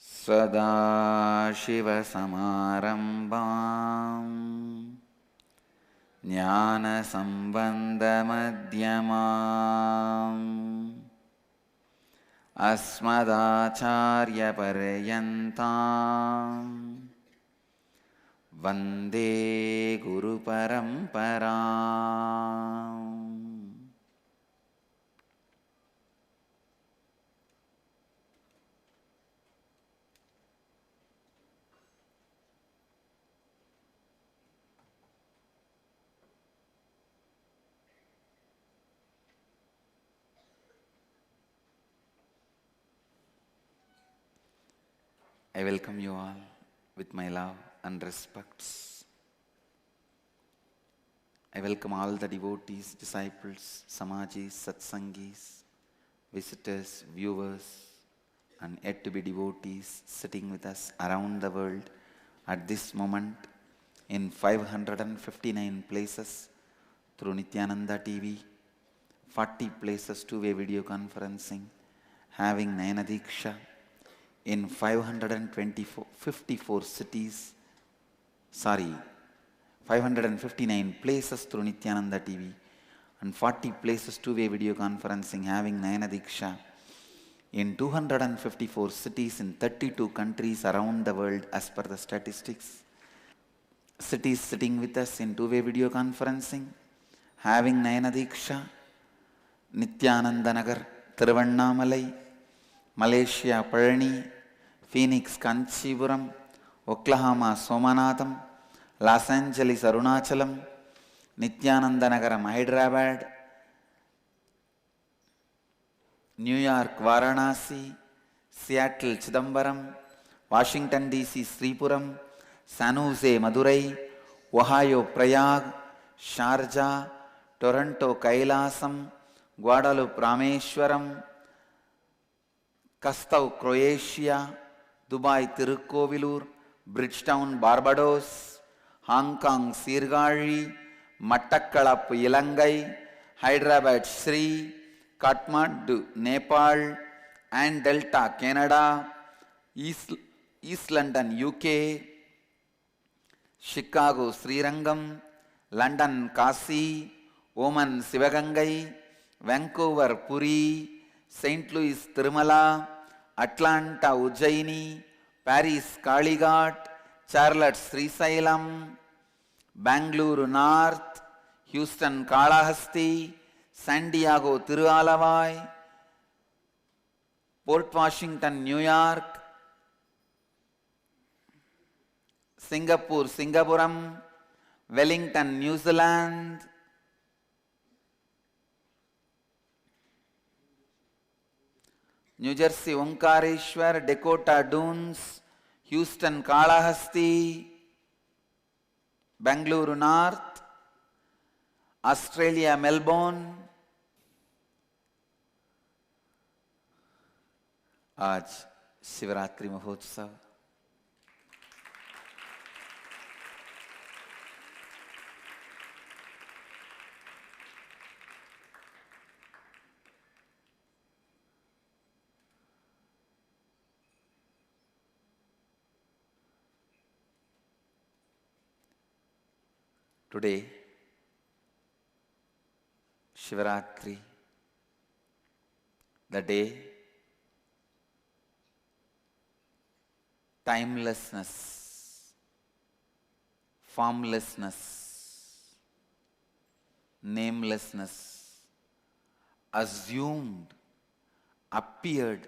सदाशिवसमारम्भाम् ज्ञानसम्बन्धमध्यमाम् अस्मदाचार्यपर्यन्ताम् वन्दे गुरुपरम्पराम्। I welcome you all with my love and respects. I welcome all the devotees, disciples, samajis, satsangis, visitors, viewers, and yet to be devotees sitting with us around the world at this moment in 559 places through Nityananda TV, 40 places two-way video conferencing, having Nayana Diksha in 554 cities, 559 places through Nityananda TV and 40 places two-way video conferencing, having Nayana Diksha in 254 cities in 32 countries around the world as per the statistics. Cities sitting with us in two-way video conferencing, having Nayana Diksha, Nityananda Nagar, Thiruvannamalai, Malaysia Palani, Phoenix Kanchipuram, Oklahoma Somanatham, Los Angeles Arunachalam, Nityananda Nagaram Hyderabad, New York Varanasi, Seattle Chidambaram, Washington DC Sripuram, San Jose Madurai, Ohio Prayag, Sharjah, Toronto Kailasam, Guadalupe Rameshwaram, Kastau Croatia, Dubai Tirukkovilur, Bridgetown Barbados, Hong Kong Sirgari, Mattakkalappu Ilangai, Hyderabad Sri, Kathmandu Nepal, and Delta Canada, East London UK, Chicago Srirangam, London Kasi, Oman Sivagangai, Vancouver Puri, St. Louis Tirumala, Atlanta Ujjaini, Paris Kalighat, Charlotte Srisailam, Bangalore North, Houston Kalahasti, San Diego Tirualavai, Port Washington New York, Singapore Singapuram, Wellington New Zealand, New Jersey Omkareshwar, Dakota Dunes, Houston Kalahasti, Bangalore North, Australia Melbourne. आज शिवरात्रि महोत्सव, today, Shivaratri, the day, timelessness, formlessness, namelessness, assumed, appeared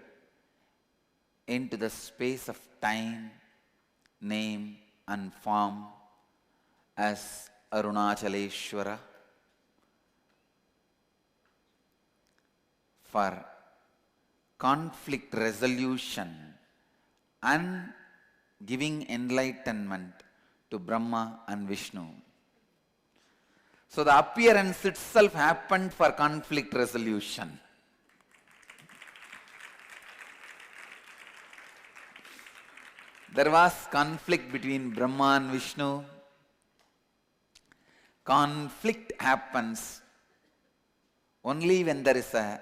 into the space of time, name and form as Arunachaleshwara for conflict resolution and giving enlightenment to Brahma and Vishnu. So the appearance itself happened for conflict resolution. There was conflict between Brahma and Vishnu. Conflict happens only when there is a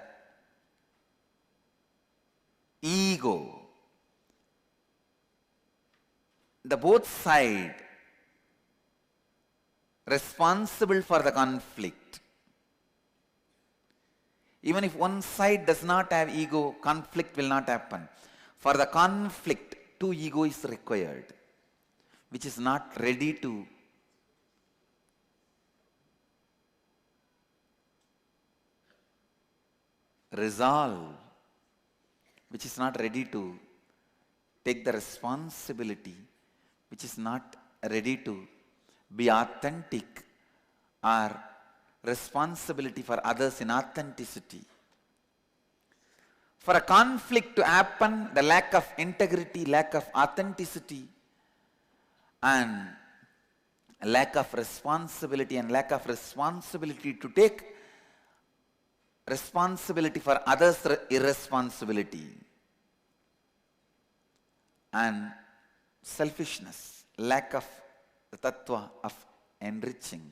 ego the both side responsible for the conflict. Even if one side does not have ego, conflict will not happen. For the conflict, two ego is required, which is not ready to resolve, which is not ready to take the responsibility, which is not ready to be authentic or responsibility for others in authenticity. For a conflict to happen, the lack of integrity, lack of authenticity, and lack of responsibility to take responsibility for others' irresponsibility, and selfishness, lack of the tattva of enriching.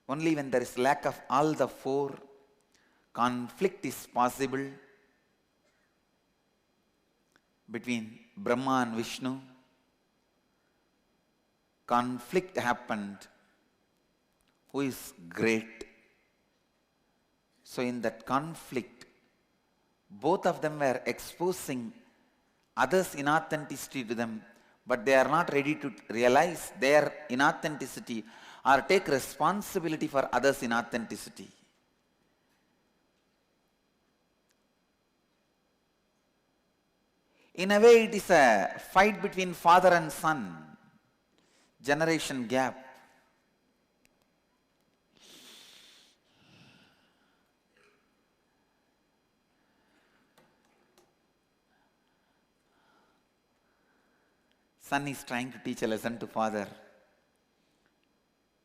Only when there is lack of all the four, conflict is possible between Brahma and Vishnu. Conflict happened. Who is great? So in that conflict, both of them were exposing others' inauthenticity to them, but they are not ready to realize their inauthenticity or take responsibility for others' inauthenticity. In a way, it is a fight between father and son, generation gap. Son is trying to teach a lesson to father.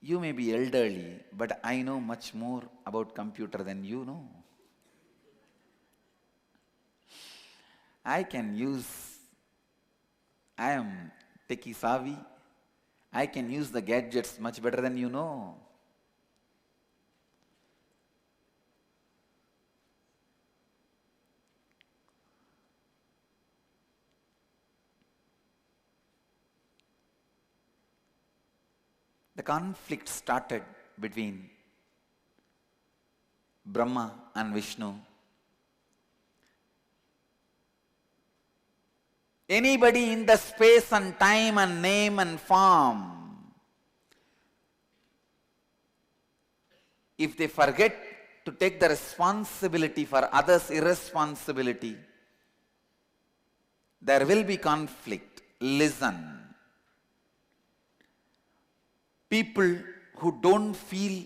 You may be elderly, but I know much more about computer than you know. I am techie savvy. I can use the gadgets much better than you know. The conflict started between Brahma and Vishnu. Anybody in the space and time and name and form, if they forget to take the responsibility for others' irresponsibility, there will be conflict. Listen. People who don't feel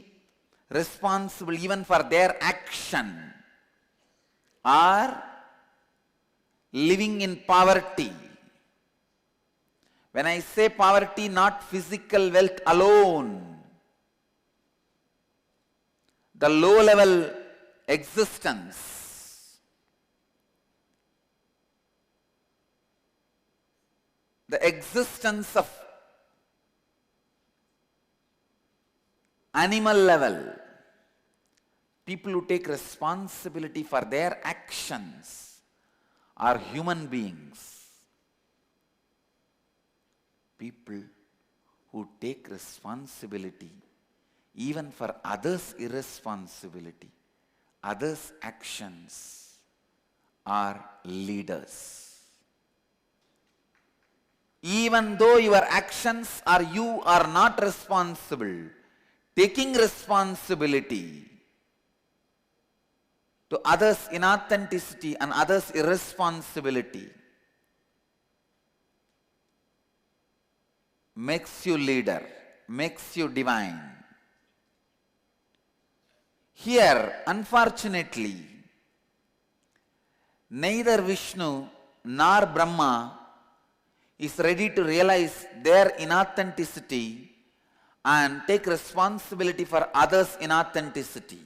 responsible even for their action are living in poverty. When I say poverty, not physical wealth alone, the low level existence, the existence of animal level, people who take responsibility for their actions are human beings. People who take responsibility even for others' irresponsibility, others' actions, are leaders. Even though your actions or you are not responsible, taking responsibility to others' inauthenticity and others' irresponsibility makes you leader, makes you divine. Here, unfortunately, neither Vishnu nor Brahma is ready to realize their inauthenticity and take responsibility for others' inauthenticity.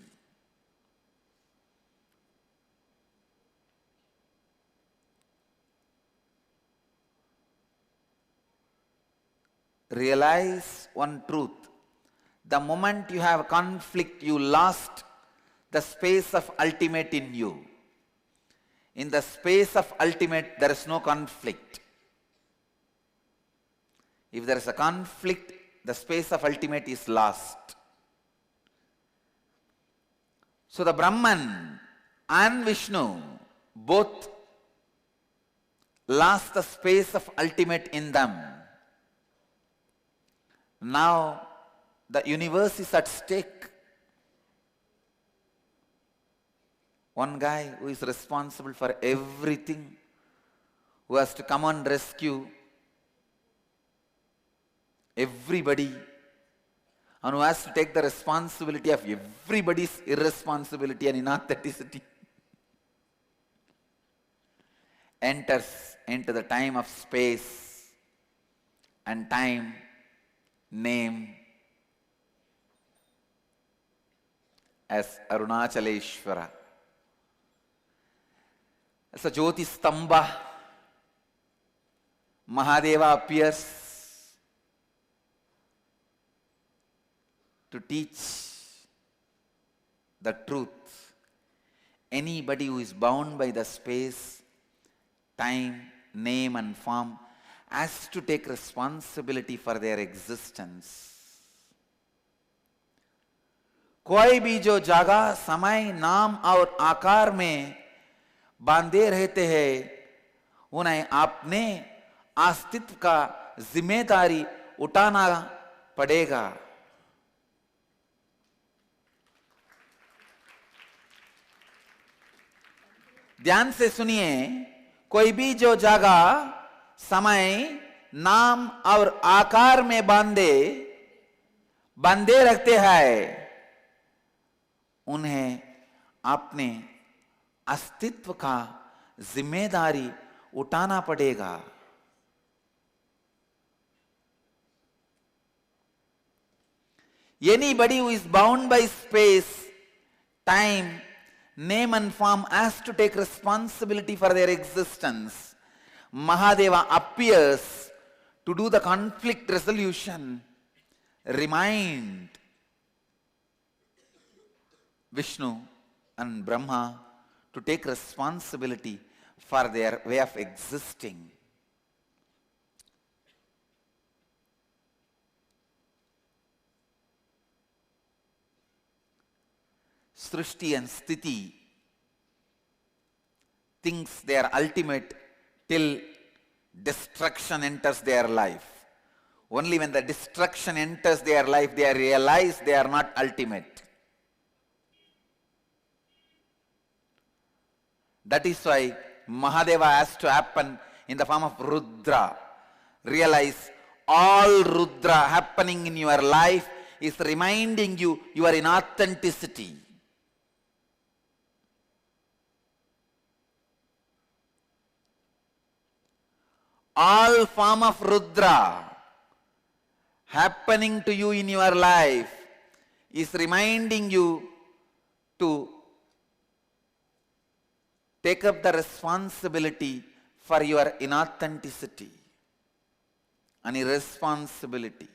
Realize one truth. The moment you have conflict, you lost the space of ultimate in you. In the space of ultimate, there is no conflict. If there is a conflict, the space of ultimate is lost. So the Brahman and Vishnu both lost the space of ultimate in them. Now the universe is at stake. One guy who is responsible for everything, who has to come and rescue everybody, and who has to take the responsibility of everybody's irresponsibility and inauthenticity, enters into the time of space and time, name as Arunachaleshwara. As a Jyoti Stambha, Mahadeva appears to teach the truth. Anybody who is bound by the space, time, name and form has to take responsibility for their existence. कोई भी जो जगह, समय, नाम और आकार में बांधे रहते हैं, उन्हें अपने अस्तित्व का जिम्मेदारी उठाना पड़ेगा. ध्यान से सुनिए, कोई भी जो जगह, समय, नाम और आकार में बांधे रखते हैं, उन्हें अपने अस्तित्व का जिम्मेदारी उठाना पड़ेगा. Anybody who is bound by space, time, name and form has to take responsibility for their existence. Mahadeva appears to do the conflict resolution, remind Vishnu and Brahma to take responsibility for their way of existing. Srishti and Sthiti thinks they are ultimate till destruction enters their life. Only when the destruction enters their life, they realize they are not ultimate. That is why Mahadeva has to happen in the form of Rudra. Realize all Rudra happening in your life is reminding you are in authenticity. All form of Rudra happening to you in your life is reminding you to take up the responsibility for your inauthenticity and irresponsibility.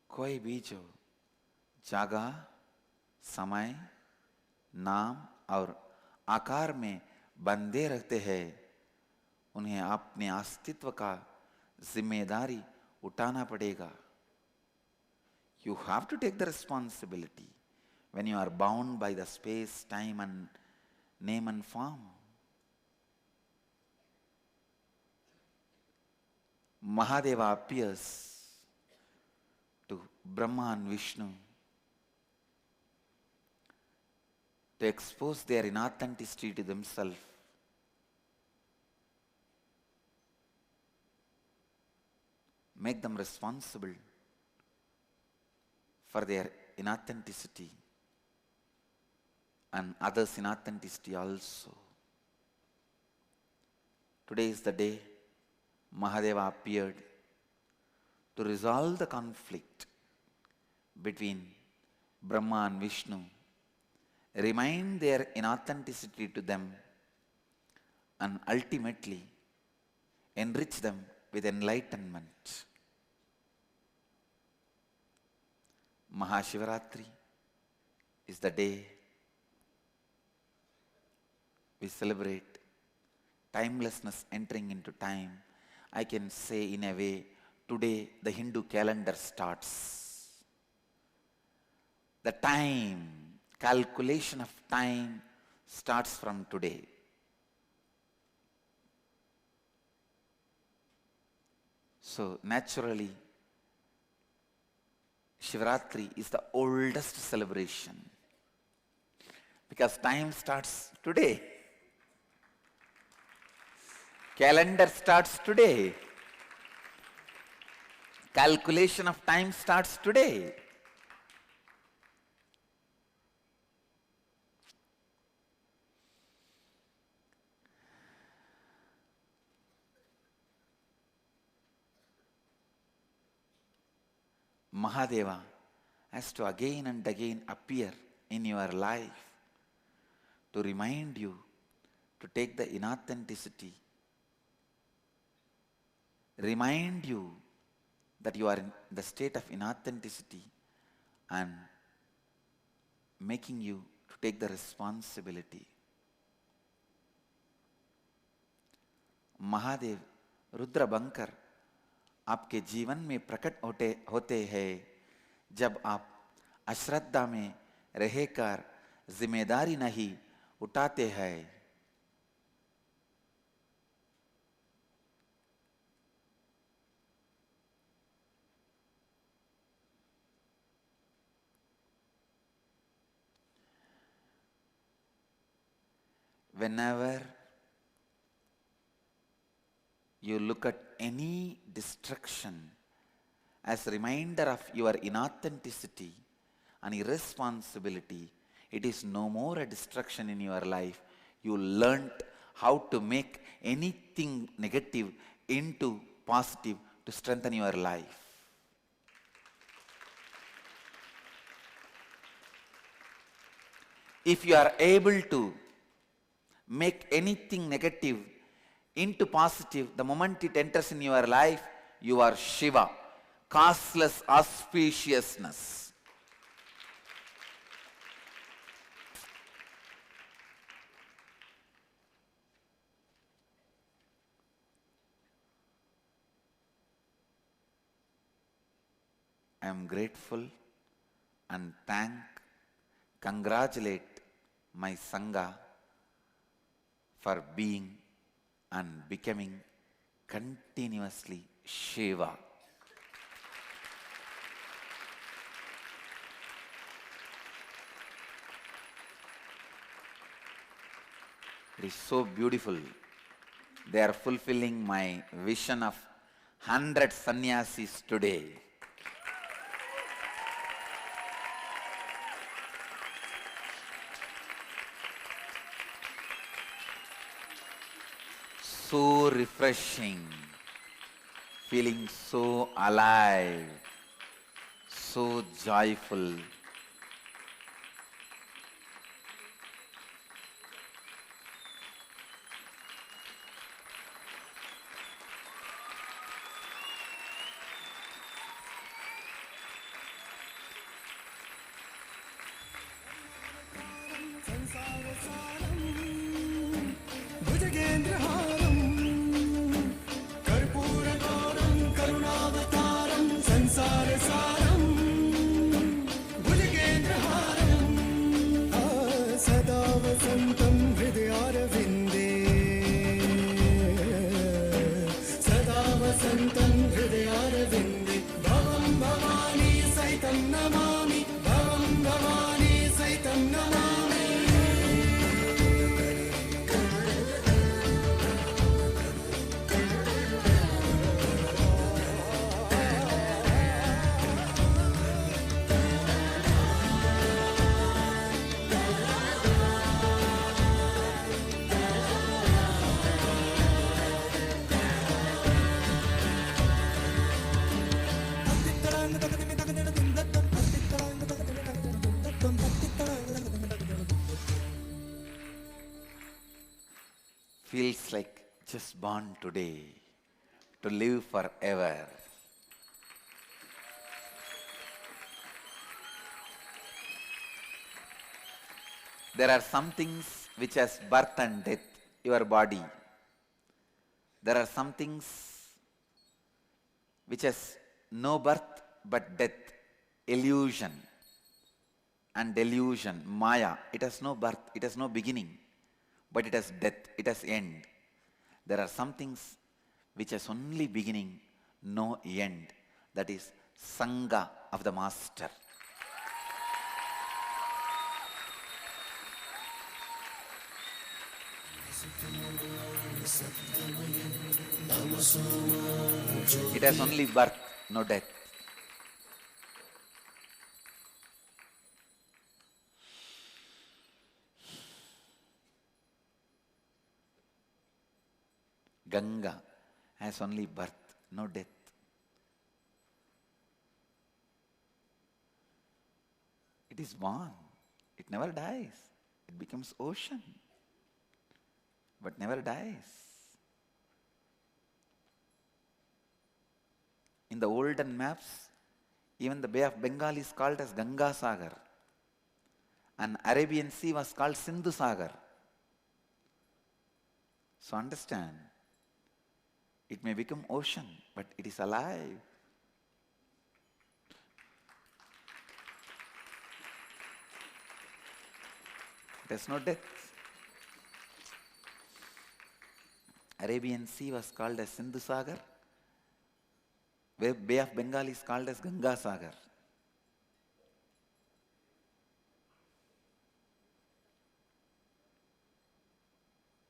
कोई भी जो जगह, समय, नाम और आकार में बंधे रहते हैं, उन्हें अपने अस्तित्व का जिम्मेदारी उठाना पड़ेगा. You have to take the responsibility when you are bound by the space, time and name and form. Mahadeva appears to Brahma and Vishnu to expose their inauthenticity to themselves. Make them responsible for their inauthenticity and others' inauthenticity also. Today is the day Mahadeva appeared to resolve the conflict between Brahma and Vishnu, remind their inauthenticity to them, and ultimately enrich them with enlightenment. Mahashivaratri is the day we celebrate timelessness entering into time. I can say in a way, today the Hindu calendar starts. The time, calculation of time starts from today. So naturally, Shivaratri is the oldest celebration because time starts today. Calendar starts today. Calculation of time starts today. Mahadeva has to again and again appear in your life to remind you to take the inauthenticity, remind you that you are in the state of inauthenticity and making you to take the responsibility. Mahadev Rudra bunker आपके जीवन में प्रकट होते हैं जब आप अश्रद्धा में रहकर जिम्मेदारी नहीं उठाते हैं. Whenever you look at any destruction as a reminder of your inauthenticity and irresponsibility, it is no more a destruction in your life. You learned how to make anything negative into positive to strengthen your life. If you are able to make anything negative into positive, the moment it enters in your life, you are Shiva, causeless auspiciousness. I am grateful and congratulate my Sangha for being and becoming continuously Shiva. It is so beautiful. They are fulfilling my vision of 100 sannyasis today. So refreshing, feeling so alive, so joyful. Feels like just born today to live forever. There are some things which has birth and death, your body. There are some things which has no birth but death, illusion and delusion, Maya. It has no birth, it has no beginning, but it has death, it has end. There are some things which has only beginning, no end. That is Sangha of the Master. It has only birth, no death. Ganga has only birth, no death. It is born, it never dies. It becomes ocean, but never dies. In the olden maps, even the Bay of Bengal is called as Ganga Sagar, and Arabian Sea was called Sindhu Sagar. So understand, it may become ocean, but it is alive. It has no death. Arabian Sea was called as Sindhu Sagar. Bay of Bengal is called as Ganga Sagar.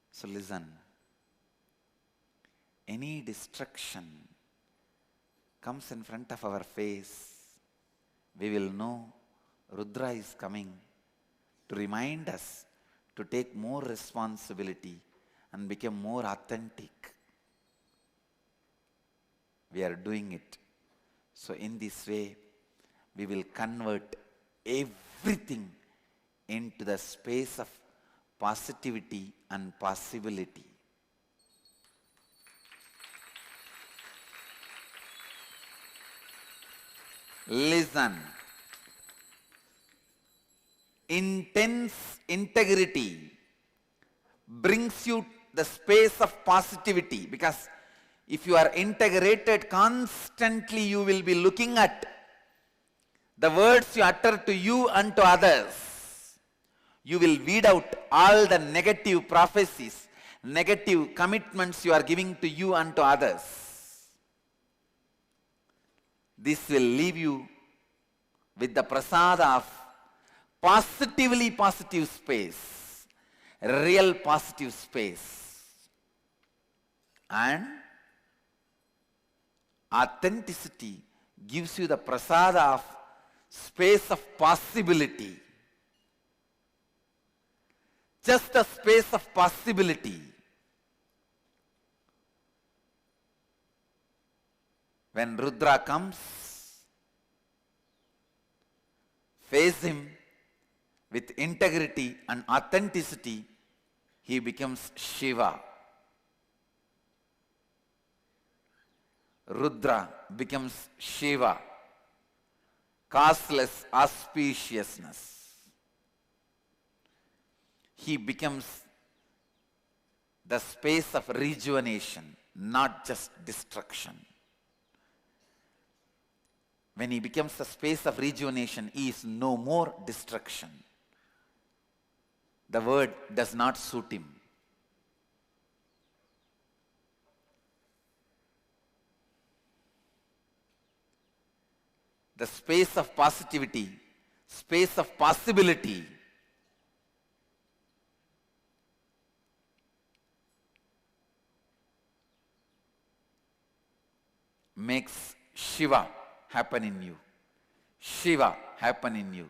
So listen, any destruction comes in front of our face, we will know Rudra is coming to remind us to take more responsibility and become more authentic. We are doing it. So in this way, we will convert everything into the space of positivity and possibility. Listen. Intense integrity brings you the space of positivity, because if you are integrated constantly, you will be looking at the words you utter to you and to others. You will weed out all the negative prophecies, negative commitments you are giving to you and to others. This will leave you with the prasada of positively positive space, real positive space, and authenticity gives you the prasada of space of possibility. Just a space of possibility. When Rudra comes, face him with integrity and authenticity, he becomes Shiva. Rudra becomes Shiva, causeless auspiciousness. He becomes the space of rejuvenation, not just destruction. When he becomes the space of rejuvenation, he is no more destruction. The word does not suit him. The space of positivity, space of possibility, makes Shiva happen in you. Shiva happen in you.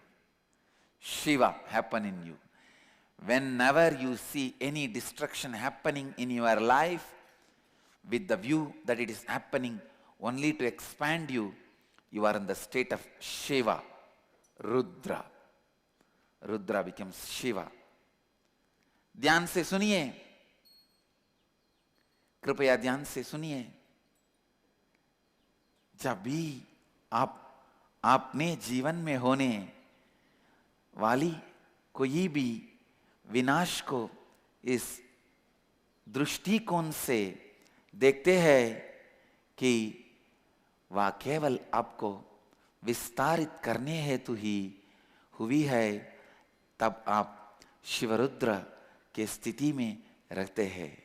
Shiva happen in you. Whenever you see any destruction happening in your life, with the view that it is happening only to expand you, you are in the state of Shiva, Rudra. Rudra becomes Shiva. ध्यान से सुनिए, कृपया ध्यान से सुनिए। जब भी आपने जीवन में होने वाली कोई भी विनाश को इस दृष्टिकोण से देखते हैं कि वह केवल आपको विस्तारित करने हेतु ही हुई है, तब आप शिवरुद्र के स्थिति में रहते हैं।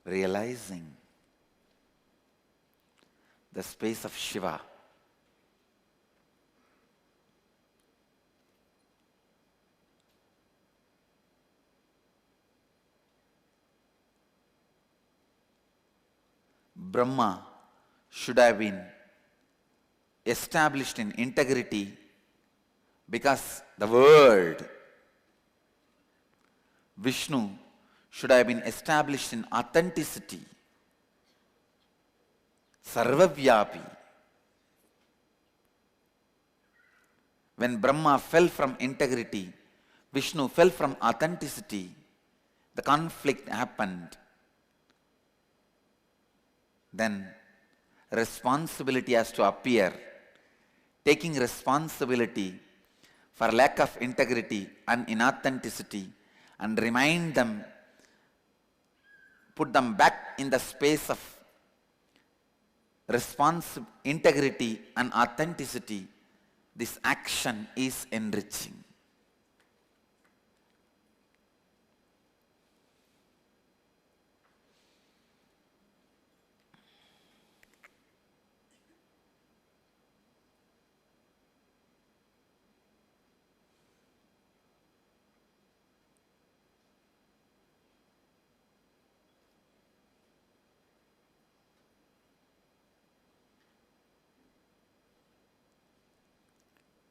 Realizing the space of Shiva, Brahma should have been established in integrity because the world, Vishnu, should have been established in authenticity, Sarvavyapi. When Brahma fell from integrity, Vishnu fell from authenticity, the conflict happened. Then responsibility has to appear, taking responsibility for lack of integrity and inauthenticity, and remind them, put them back in the space of integrity and authenticity. This action is enriching.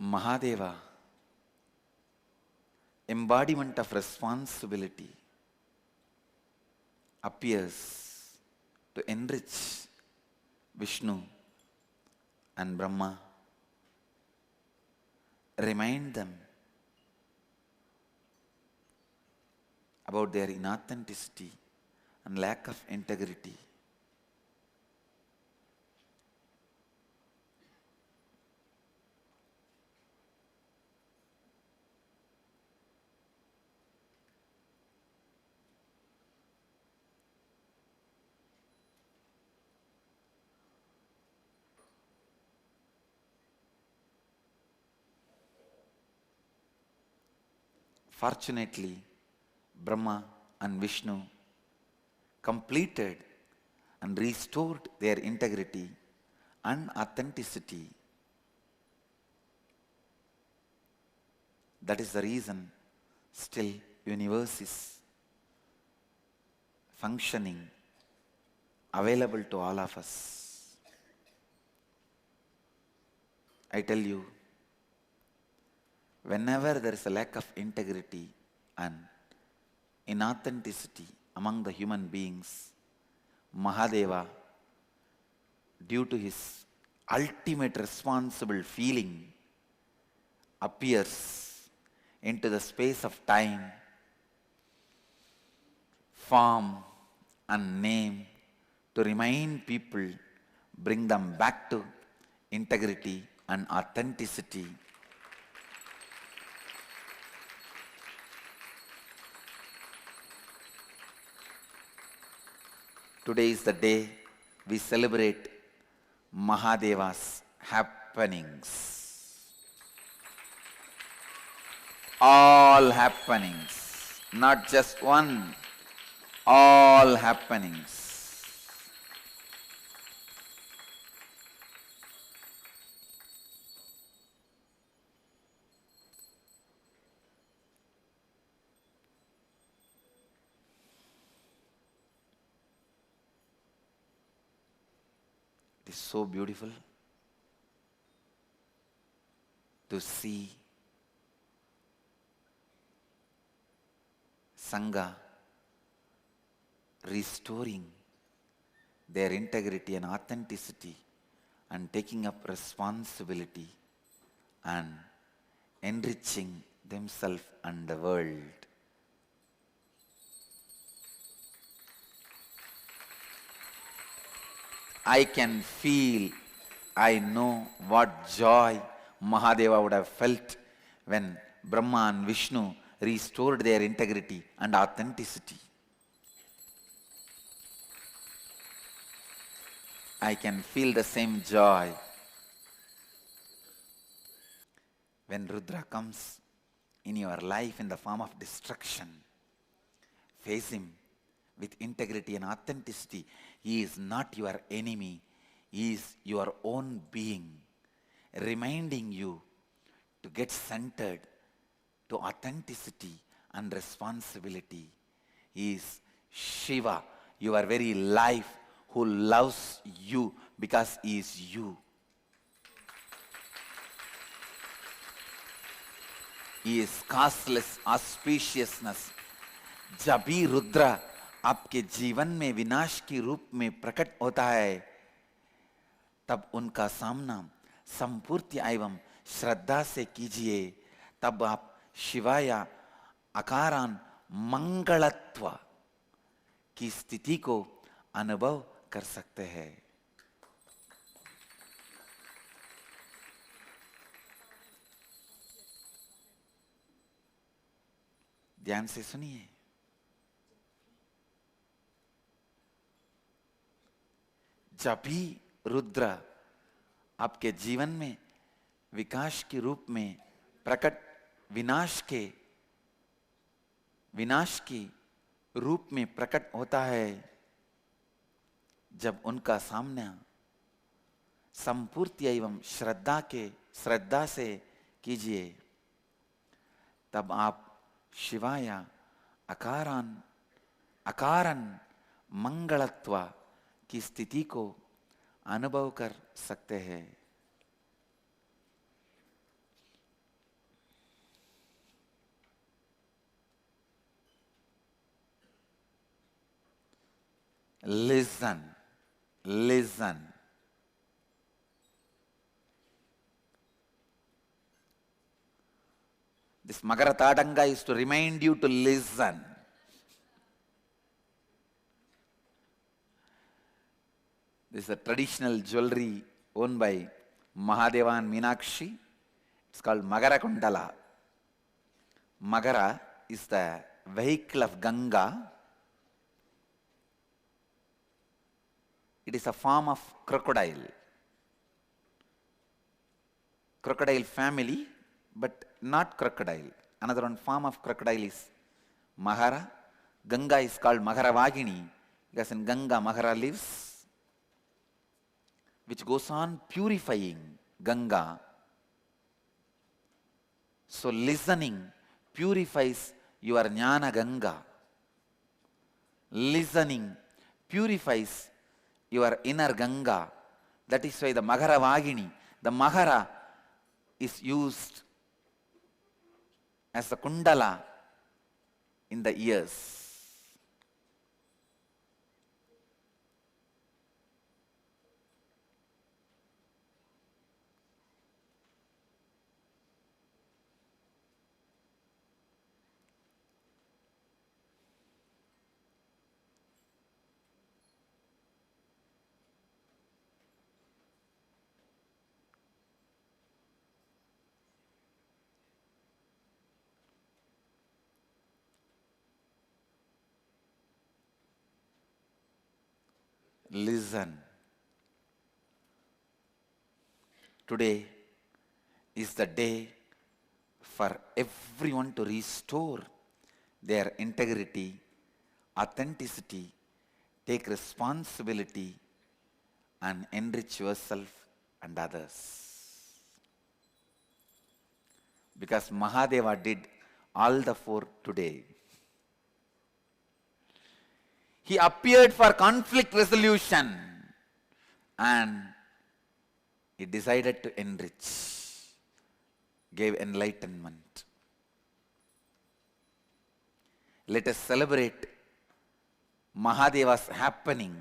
Mahadeva, embodiment of responsibility, appears to enrich Vishnu and Brahma, remind them about their inauthenticity and lack of integrity. Fortunately, Brahma and Vishnu completed and restored their integrity and authenticity. That is the reason still universe is functioning, available to all of us. I tell you, whenever there is a lack of integrity and inauthenticity among the human beings, Mahadeva, due to his ultimate responsible feeling, appears into the space of time, form and name to remind people, bring them back to integrity and authenticity. Today is the day we celebrate Mahadeva's happenings. All happenings, not just one, all happenings. It is so beautiful to see Sangha restoring their integrity and authenticity and taking up responsibility and enriching themselves and the world. I can feel, I know what joy Mahadeva would have felt when Brahma and Vishnu restored their integrity and authenticity. I can feel the same joy when Rudra comes in your life in the form of destruction. Face him with integrity and authenticity. He is not your enemy. He is your own being, reminding you to get centered to authenticity and responsibility. He is Shiva, your very life, who loves you because he is you. He is causeless auspiciousness. जब भी रुद्र आपके जीवन में विनाश के रूप में प्रकट होता है, तब उनका सामना संपूर्ति एवं श्रद्धा से कीजिए. तब आप शिवाय अकारान मंगलत्व की स्थिति को अनुभव कर सकते हैं. ध्यान से सुनिए. जब भी रुद्र आपके जीवन में विकास के रूप में प्रकट विनाश के रूप में प्रकट होता है, जब उनका सामना संपूर्ति एवं श्रद्धा से कीजिए, तब आप शिवाय अकारण मंगलत्व की स्थिति को अनुभव कर सकते हैं. Listen. This Magara Tadanga is to remind you to listen. This is a traditional jewelry owned by Mahadeva and Meenakshi. It's called Magara Kundala. Magara is the vehicle of Ganga. It is a form of crocodile. Crocodile family, but not crocodile. Another one form of crocodile is Mahara. Ganga is called Maharavagini because in Ganga Mahara lives, which goes on purifying Ganga. So listening purifies your Jnana Ganga. Listening purifies your inner Ganga. That is why the Maharavagini, the Mahara is used as a kundala in the ears. Listen. Today is the day for everyone to restore their integrity, authenticity, take responsibility, and enrich yourself and others. Because Mahadeva did all the four today. He appeared for conflict resolution and he decided to enrich, gave enlightenment. Let us celebrate Mahadeva's happening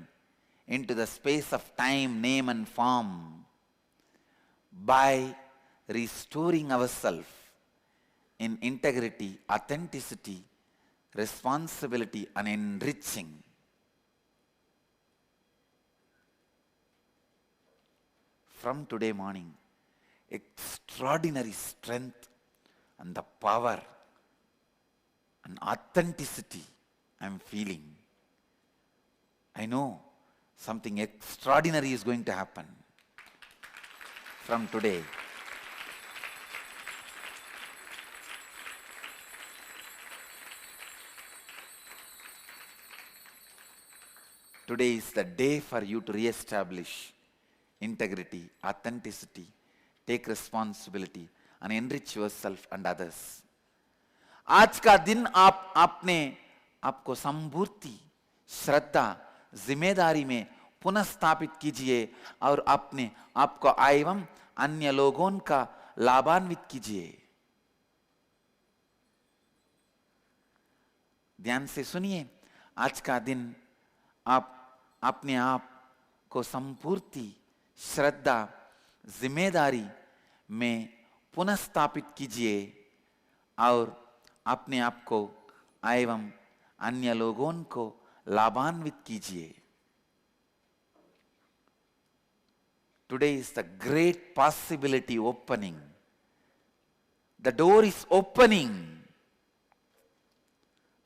into the space of time, name and form by restoring ourselves in integrity, authenticity, responsibility, and enriching. From today morning, extraordinary strength and the power and authenticity I am feeling. I know something extraordinary is going to happen from today. Today is the day for you to re-establish integrity, authenticity, take responsibility and enrich yourself and others. आज का दिन आपको संपूर्ति, श्रद्धा, जिम्मेदारी में पुनः स्थापित कीजिए और अपने आपको एवं अन्य लोगों का लाभान्वित कीजिए. ध्यान से सुनिए. आज का दिन आप अपने आप को संपूर्ति, श्रद्धा, जिम्मेदारी में पुनः स्थापित कीजिए और अपने आप को एवं अन्य लोगों को लाभान्वित कीजिए. Today is the great possibility opening. The door is opening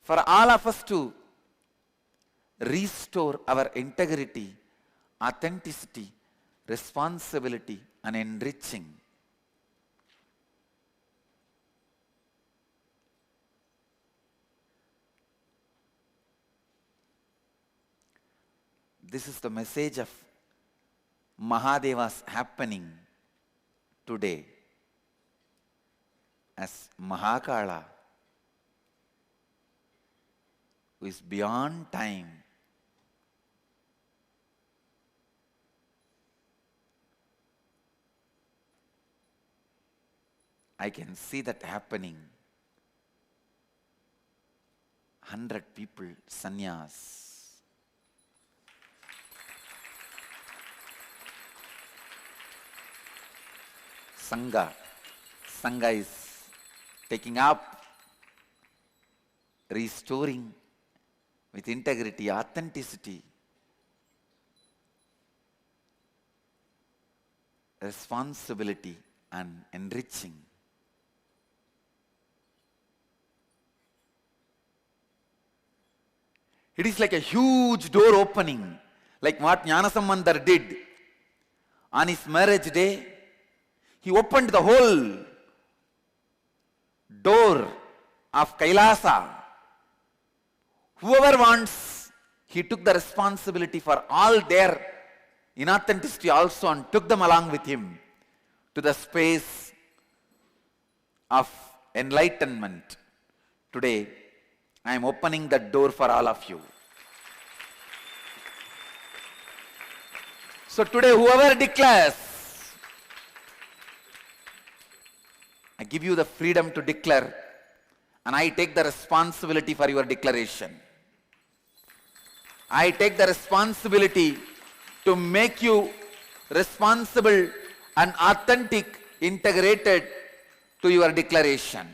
for all of us to restore our integrity, authenticity, responsibility, and enriching. This is the message of Mahadevas happening today as Mahakala, who is beyond time. I can see that happening. 100 people, sannyas. Sangha is taking up, restoring with integrity, authenticity, responsibility, and enriching. It is like a huge door opening, like what Jnanasambandar did on his marriage day. He opened the whole door of Kailasa. Whoever wants, he took the responsibility for all their inauthenticity also and took them along with him to the space of enlightenment. Today, I am opening that door for all of you. So today, whoever declares, I give you the freedom to declare, and I take the responsibility for your declaration. I take the responsibility to make you responsible and authentic, integrated to your declaration.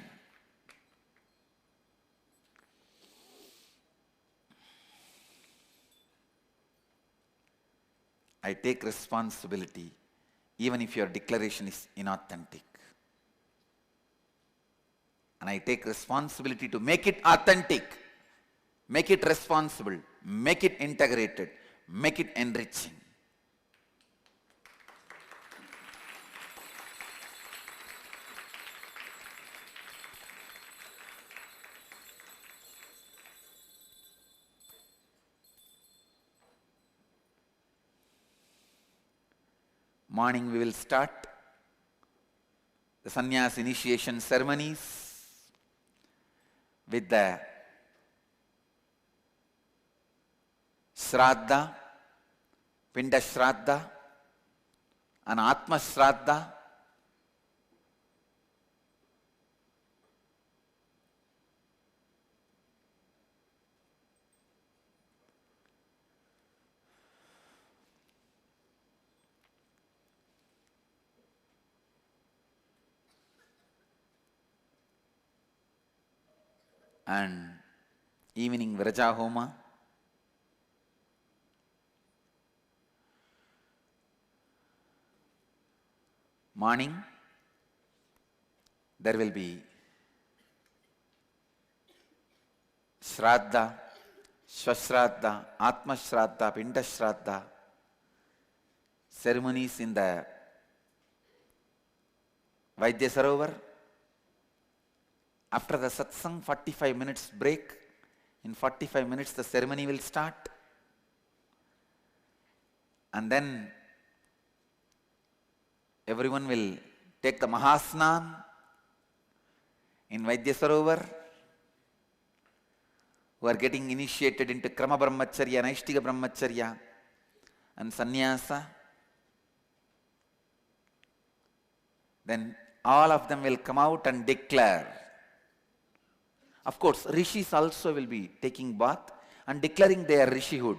I take responsibility even if your declaration is inauthentic. And I take responsibility to make it authentic, make it responsible, make it integrated, make it enriching. Morning we will start the sannyas initiation ceremonies with the Shraddha, Pinda Shraddha, and Atma Shraddha. and evening Vraja Homa. Morning, there will be Shraddha, Swashraddha, Atma Shraddha, Pinda Shraddha ceremonies in the Vaidya Sarovar. After the satsang, 45 minutes break. In 45 minutes, the ceremony will start. And then everyone will take the Mahasnan in Vaidya Sarovar, who are getting initiated into Krama Brahmacharya, Naishtika Brahmacharya, and Sannyasa. Then all of them will come out and declare. Of course, rishis also will be taking bath and declaring their rishihood.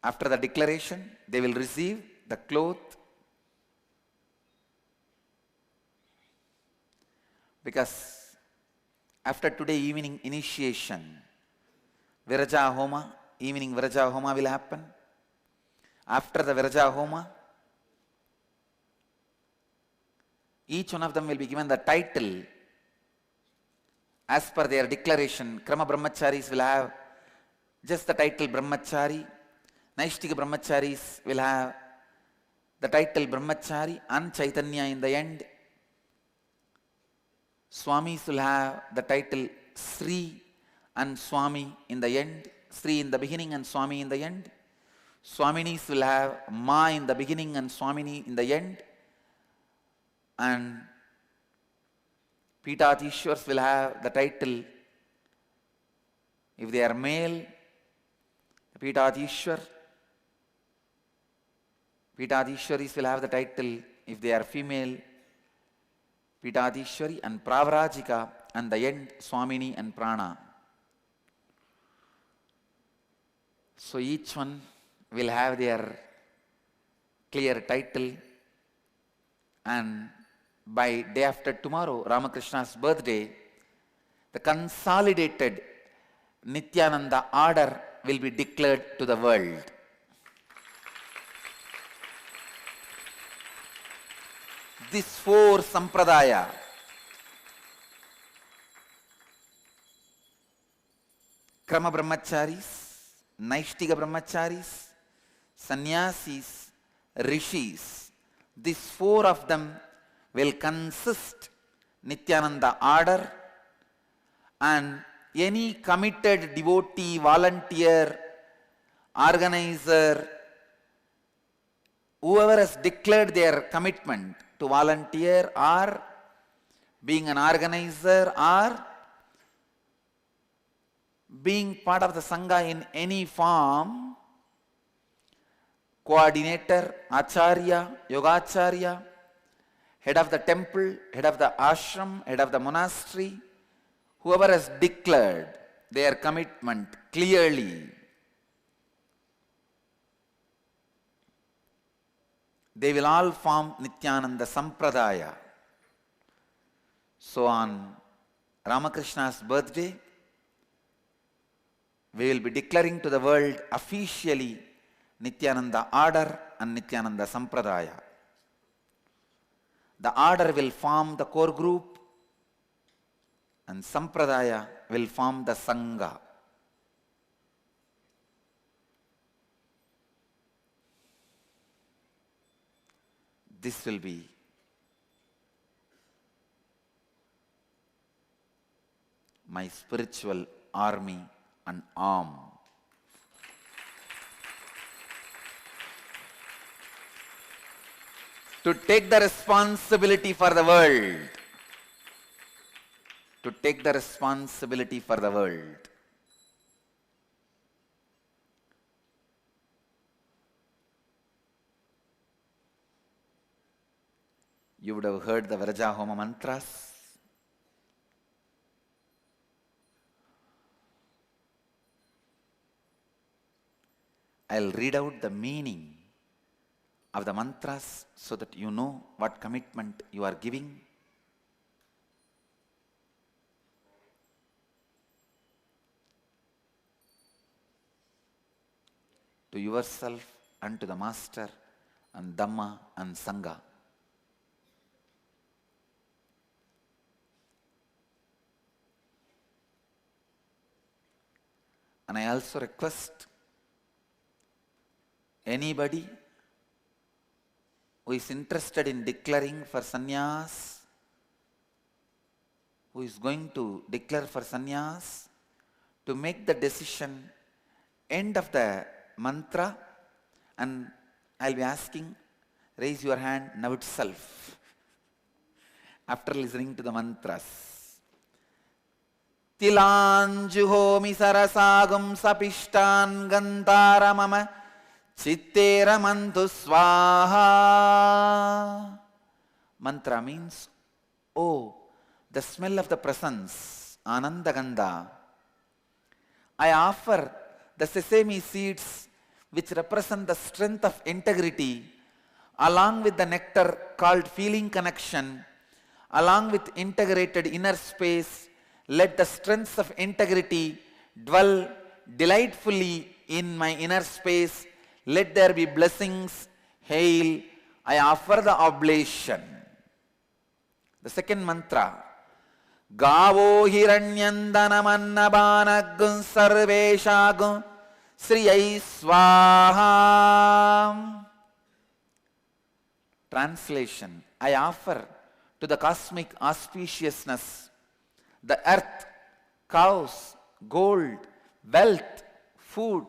After the declaration, they will receive the cloth, because after today evening initiation, Viraja Homa, evening Viraja Homa will happen. After the Viraja Homa, each one of them will be given the title as per their declaration. Krama Brahmacharis will have just the title Brahmachari. Naishtika Brahmacharis will have the title Brahmachari and Chaitanya in the end. Swamis will have the title Sri and Swami in the end. Sri in the beginning and Swami in the end. Swaminis will have Ma in the beginning and Swamini in the end. And Pitadishwars will have the title, if they are male, Pitadishwar. Pitadishwaris will have the title, if they are female, Pitadishwari, and Pravarajika, and the end, Swamini and Prana. So each one will have their clear title, and by day after tomorrow, Ramakrishna's birthday, the consolidated Nityananda order will be declared to the world. These four sampradaya, Krama Brahmacharis, Naishtika Brahmacharis, Sannyasis, Rishis, these four of them will consist Nityananda order, and any committed devotee, volunteer, organizer, whoever has declared their commitment to volunteer or being an organizer or being part of the Sangha in any form, coordinator, acharya, yogacharya, head of the temple, head of the ashram, head of the monastery, whoever has declared their commitment clearly, they will all form Nityananda Sampradaya. So on Ramakrishna's birthday, we will be declaring to the world officially Nityananda order and Nityananda Sampradaya. The order will form the core group and Sampradaya will form the Sangha. This will be my spiritual army and arm. To take the responsibility for the world. To take the responsibility for the world. You would have heard the Vraja Homa mantras. I'll read out the meaning of the mantras so that you know what commitment you are giving. To yourself and to the Master and Dhamma and Sangha. And I also request anybody who is interested in declaring for sannyas, who is going to declare for sannyas, to make the decision end of the mantra, and I'll be asking, raise your hand now itself after listening to the mantras. Tilanjuhomi sarasagam sapistan gantara mama chittera mantu swaha. Mantra means, oh, the smell of the presence, Ananda Gandha. I offer the sesame seeds which represent the strength of integrity, along with the nectar called feeling connection, along with integrated inner space. Let the strengths of integrity dwell delightfully in my inner space. Let there be blessings. Hail, I offer the oblation. The second mantra. Gavo hiranyandanamannabanagum sarveshagum sriyai swaha. Translation. I offer to the cosmic auspiciousness, the earth, cows, gold, wealth, food,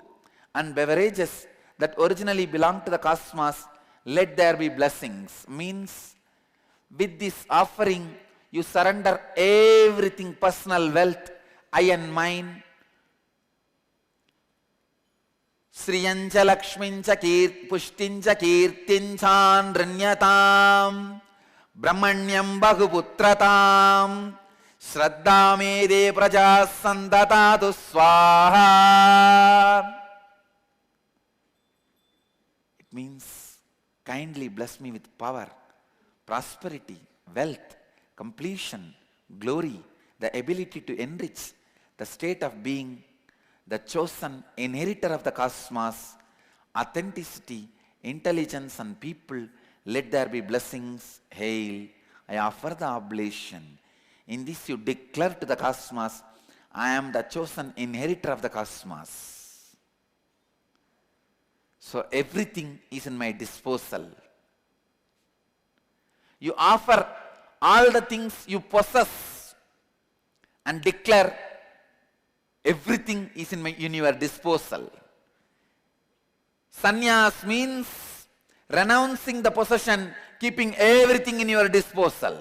and beverages that originally belonged to the cosmos. Let there be blessings. Means, with this offering, you surrender everything, personal wealth, I and mine. Sriyancha Lakshmincha Pushtincha Kirtinchan Ranyatam Brahmanyam Bahuputratam Shraddha Mede Praja Sandatatu Swaha. It means, kindly bless me with power, prosperity, wealth, completion, glory, the ability to enrich, the state of being, the chosen inheritor of the cosmos, authenticity, intelligence and people. Let there be blessings. Hail, I offer the oblation. In this you declare to the cosmos, I am the chosen inheritor of the cosmos. So everything is in my disposal. You offer all the things you possess and declare everything is in your disposal. Sannyas means renouncing the possession, keeping everything in your disposal.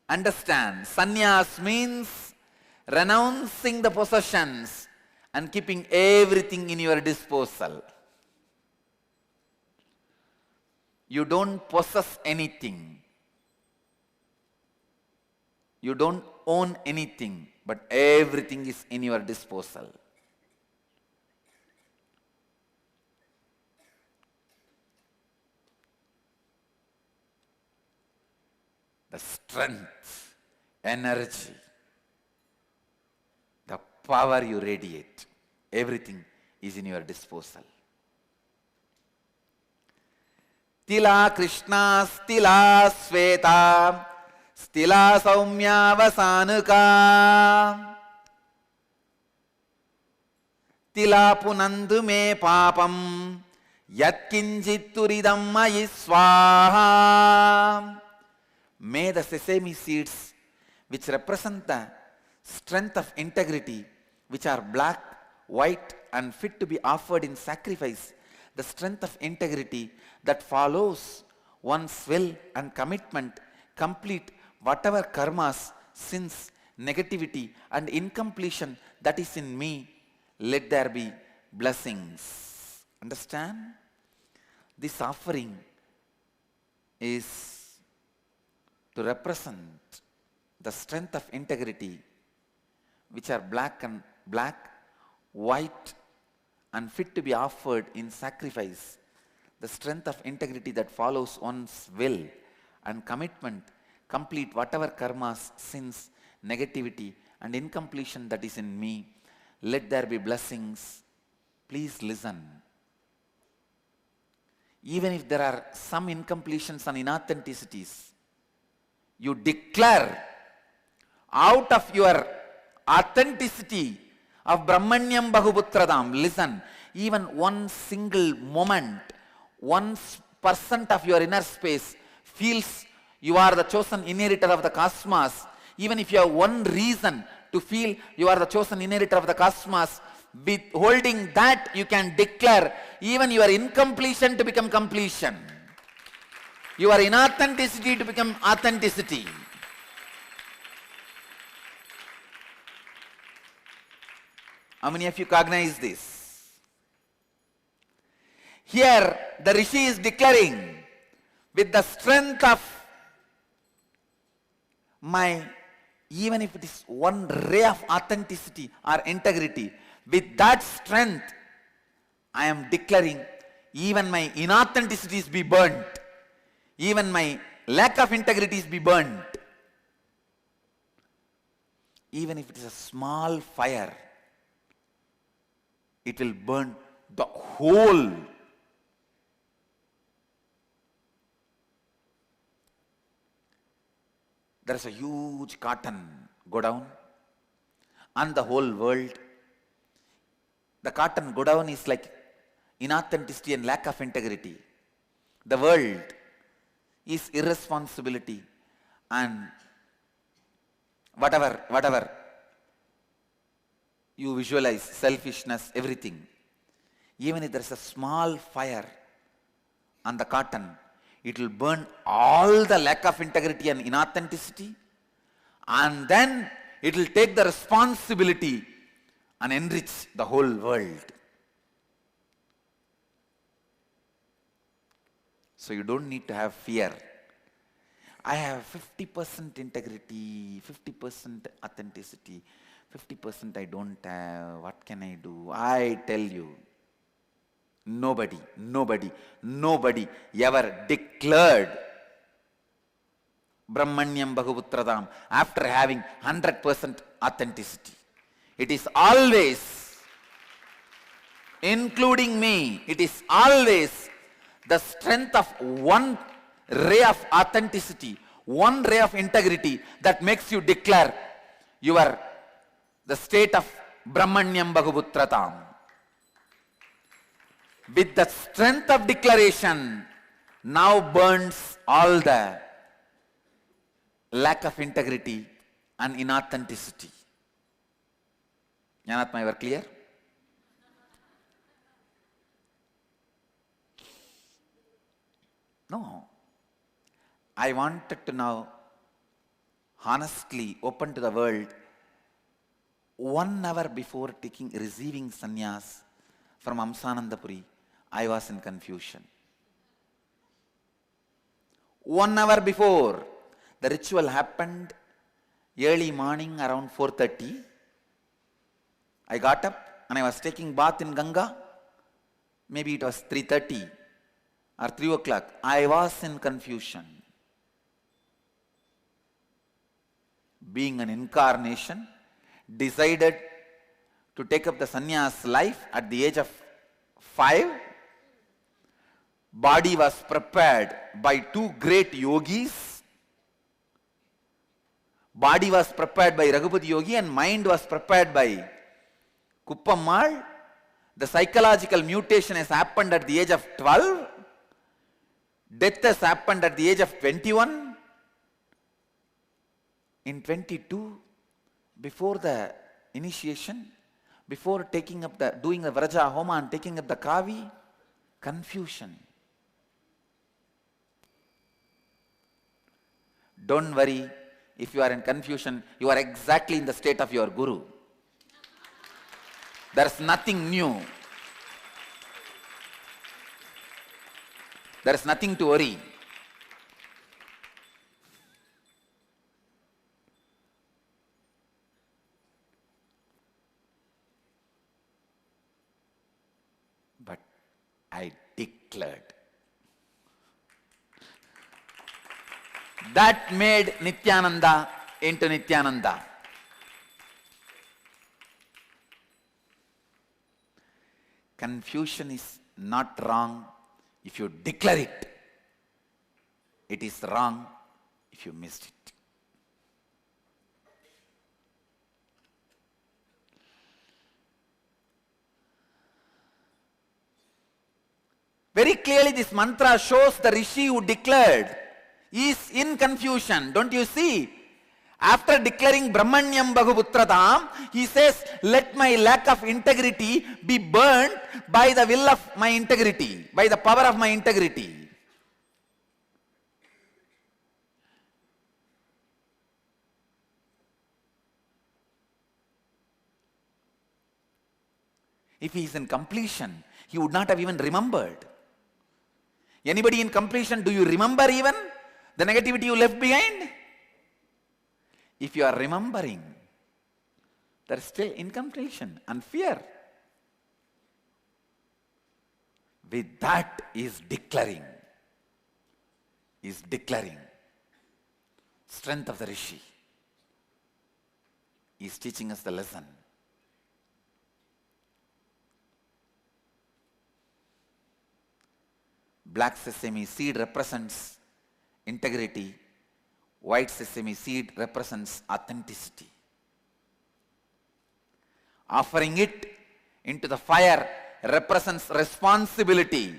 Understand, sannyas means renouncing the possessions and keeping everything in your disposal. You don't possess anything. You don't own anything, but everything is in your disposal. The strength, energy, the power you radiate, everything is in your disposal. Stila Krishna, Stila Sveta, Stila Saumya Vasanuka, Tila Punandu me papam, Yatkinjituridam mayi swaha. May the sesame seeds, which represent the strength of integrity, which are black, white, and fit to be offered in sacrifice, the strength of integrity that follows one's will and commitment, complete whatever karmas, sins, negativity, and incompletion that is in me. Let there be blessings. Understand? This offering is to represent the strength of integrity, which are black, white, and fit to be offered in sacrifice, the strength of integrity that follows one's will and commitment, complete whatever karmas, sins, negativity and incompletion that is in me. Let there be blessings. Please listen. Even if there are some incompletions and inauthenticities, you declare out of your authenticity of Brahmanyam Bahuputradam. Listen, even one single moment, 1% of your inner space feels you are the chosen inheritor of the cosmos. Even if you have one reason to feel you are the chosen inheritor of the cosmos, holding that you can declare even your incompletion to become completion, your inauthenticity to become authenticity. How many of you cognize this? Here the Rishi is declaring, with the strength of my, even if it is one ray of authenticity or integrity, with that strength I am declaring even my inauthenticities be burnt, even my lack of integrities be burnt. Even if it is a small fire, it will burn the whole. There is a huge cotton godown and the whole world. The cotton godown is like inauthenticity and lack of integrity. The world is irresponsibility and whatever you visualize, selfishness, everything. Even if there is a small fire on the cotton, it will burn all the lack of integrity and inauthenticity, and then it will take the responsibility and enrich the whole world. So you don't need to have fear. I have 50% integrity, 50% authenticity, 50% I don't have. What can I do? I tell you, nobody ever declared Brahmanyam Bahuputradam after having 100% authenticity. It is always, including me, it is always the strength of one ray of authenticity, one ray of integrity that makes you declare the state of Brahmanyam Bahuputradam. With the strength of declaration, now burns all the lack of integrity and inauthenticity. Jnanatma, ever clear? No. I wanted to now honestly open to the world. 1 hour before receiving sannyas from Amsanandapuri, I was in confusion. 1 hour before, the ritual happened early morning around 4:30. I got up and I was taking bath in Ganga. Maybe it was 3:30 or 3 o'clock. I was in confusion. Being an incarnation, decided to take up the sannyas life at the age of 5. Body was prepared by 2 great yogis. Body was prepared by Raghupati Yogi and mind was prepared by Kuppammal. The psychological mutation has happened at the age of 12. Death has happened at the age of 21. In 22, before the initiation, before doing the Vraja Homa and taking up the Kavi, confusion. Don't worry, if you are in confusion, you are exactly in the state of your Guru. There is nothing new. There is nothing to worry. I declared. That made Nityananda into Nityananda. Confusion is not wrong if you declare it. It is wrong if you missed it. Very clearly this mantra shows the rishi who declared is in confusion. Don't you see? After declaring Brahmanyam Bhaguputratam, he says, let my lack of integrity be burnt by the will of my integrity, by the power of my integrity. If he is in completion, he would not have even remembered. Anybody in completion, do you remember even the negativity you left behind? If you are remembering, there is still incompletion and fear. With that is declaring. Strength of the rishi. He is teaching us the lesson. Black sesame seed represents integrity. White sesame seed represents authenticity. Offering it into the fire represents responsibility.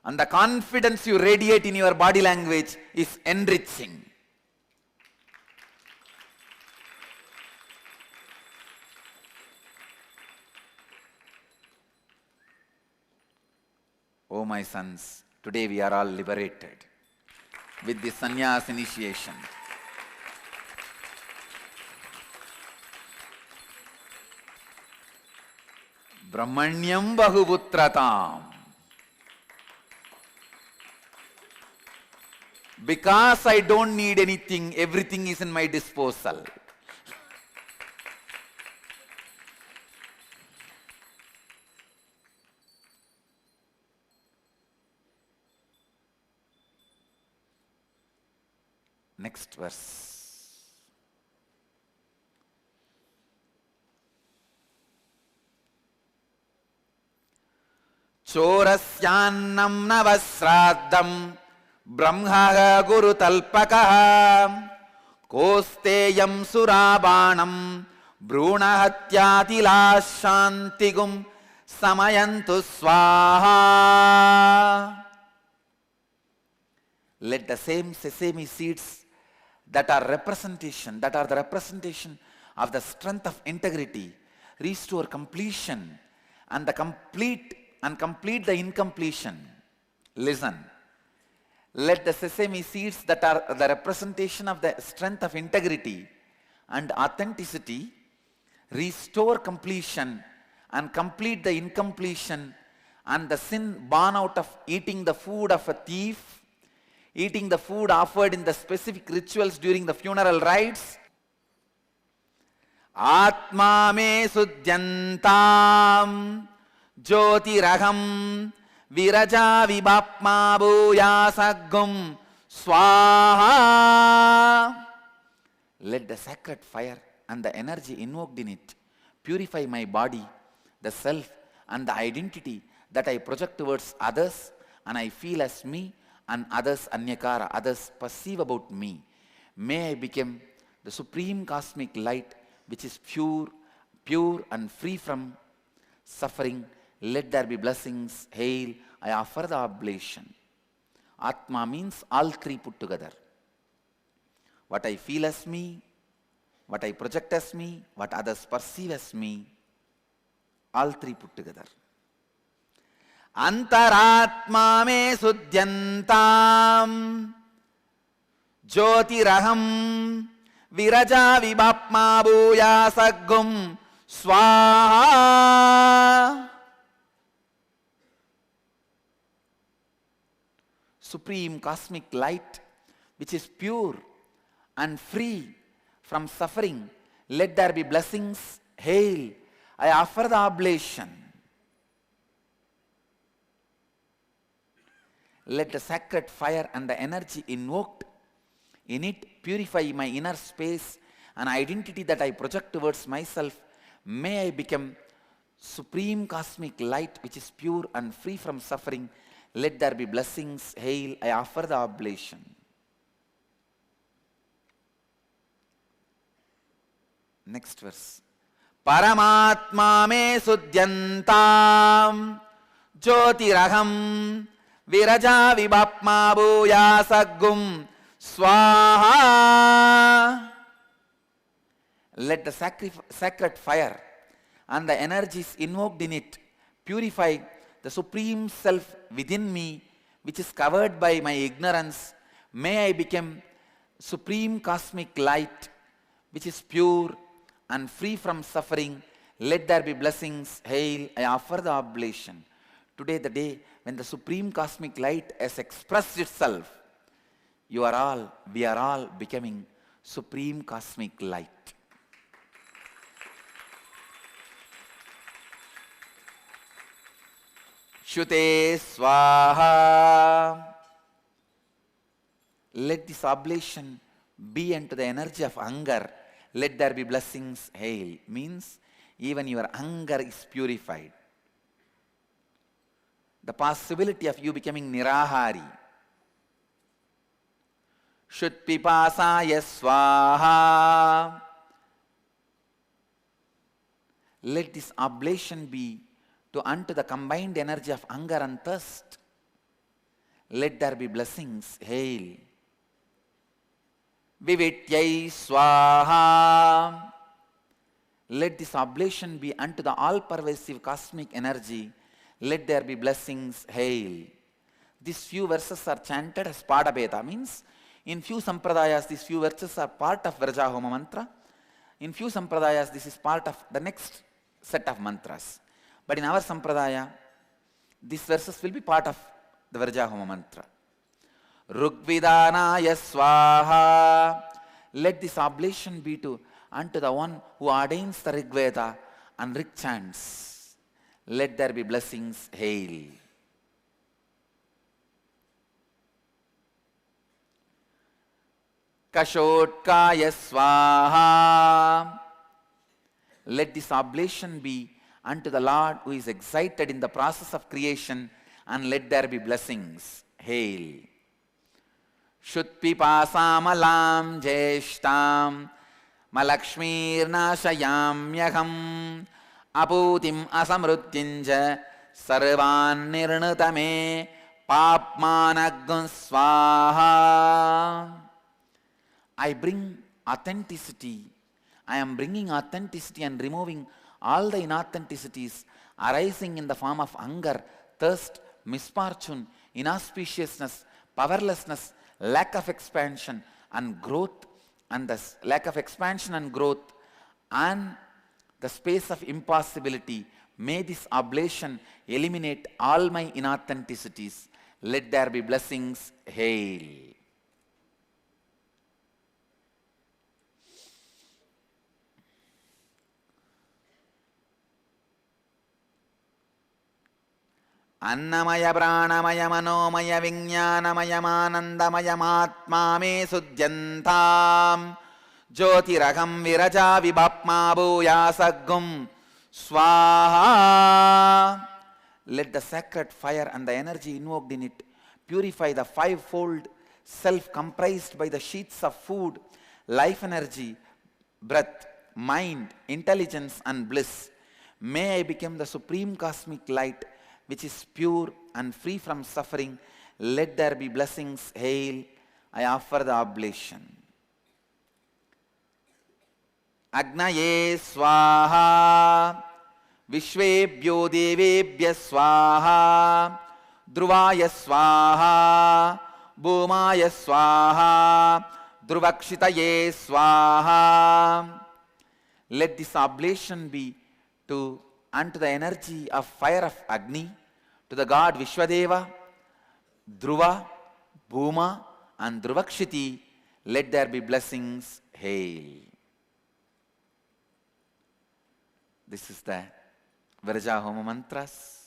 And the confidence you radiate in your body language is enriching. Oh my sons, today we are all liberated with the sannyas initiation. Brahmanyam Bahuputratam. Because I don't need anything, everything is in my disposal. Next verse. Chorasyannam navasraddam brahmaha guru talpakaha kosteyam surabanam brunahatyatilashantigum samayantu swaha. Let the same sesame seeds that are the representation of the strength of integrity restore completion and complete the incompletion. Listen. Let the sesame seeds that are the representation of the strength of integrity and authenticity restore completion and complete the incompletion and the sin born out of eating the food of a thief, eating the food offered in the specific rituals during the funeral rites. Atma me sudhyantam jyotiraham viraja vibhapma bhuyasagum swaha. Let the sacred fire and the energy invoked in it purify my body, the self and the identity that I project towards others and I feel as me, and others anyakara, others perceive about me. May I become the supreme cosmic light which is pure and free from suffering. Let there be blessings. Hail, I offer the oblation. Atma means all three put together. What I feel as me, what I project as me, what others perceive as me, all three put together. Antaratma me sudhyantam jyotiraham viraja vibhapma bhuyasagum swaha. Supreme cosmic light which is pure and free from suffering, let there be blessings. Hail, I offer the oblation. Let the sacred fire and the energy invoked in it purify my inner space and identity that I project towards myself. May I become supreme cosmic light which is pure and free from suffering. Let there be blessings. Hail, I offer the oblation. Next verse. Paramatma me suddyantam jyotiraham viraja vibhapma bhuyasagum swaha. Let the sacred fire and the energies invoked in it purify the supreme self within me, which is covered by my ignorance. May I become supreme cosmic light, which is pure and free from suffering. Let there be blessings. Hail, I offer the oblation. Today, the day when the supreme cosmic light has expressed itself, we are all becoming supreme cosmic light. Shute Swaha. Let this oblation be unto the energy of hunger. Let there be blessings. Hail means even your hunger is purified. The possibility of you becoming nirahari. Shut pipasaya swaha. Let this oblation be unto the combined energy of hunger and thirst. Let there be blessings. Hail. Vivityai swaha. Let this oblation be unto the all-pervasive cosmic energy. Let there be blessings. Hail. These few verses are chanted as Padabheda, means in few sampradayas these few verses are part of Virajahoma mantra. In few sampradayas this is part of the next set of mantras. But in our sampradaya, these verses will be part of the Virajahoma mantra. Rugvidanaya swaha. Let this oblation be unto the one who ordains the Rigveda and Rig chants. Let there be blessings. Hail. Kashotkaya swaha. Let this oblation be unto the Lord who is excited in the process of creation, and let there be blessings. Hail. Shutpipasamalam jeshtam malakshmir nashayamyaham aputim asamrutyinja sarvan nirnutame papmanagun swaha. I bring authenticity. I am bringing authenticity and removing all the inauthenticities arising in the form of hunger, thirst, misfortune, inauspiciousness, powerlessness, lack of expansion and growth, and the lack of expansion and growth and the space of impossibility. May this oblation eliminate all my inauthenticities. Let there be blessings. Hail. Annamaya pranamaya manomaya vijnanamaya manandamaya matma me suddyantam jyotiraham viraja vibhapma bhuyasagum swaha. Let the sacred fire and the energy invoked in it purify the fivefold self comprised by the sheaths of food, life energy, breath, mind, intelligence and bliss. May I become the supreme cosmic light which is pure and free from suffering. Let there be blessings. Hail. I offer the oblation. Agnaye swaha. Vishwebhyo devebhya swaha. Druvaya swaha. Bhumaya swaha. Druvakshitaye swaha. Let this oblation be unto the energy of fire of Agni, to the god Vishwadeva, Dhruva, Bhuma and Druvakshiti. Let there be blessings. Hail. This is the Virajahoma mantras.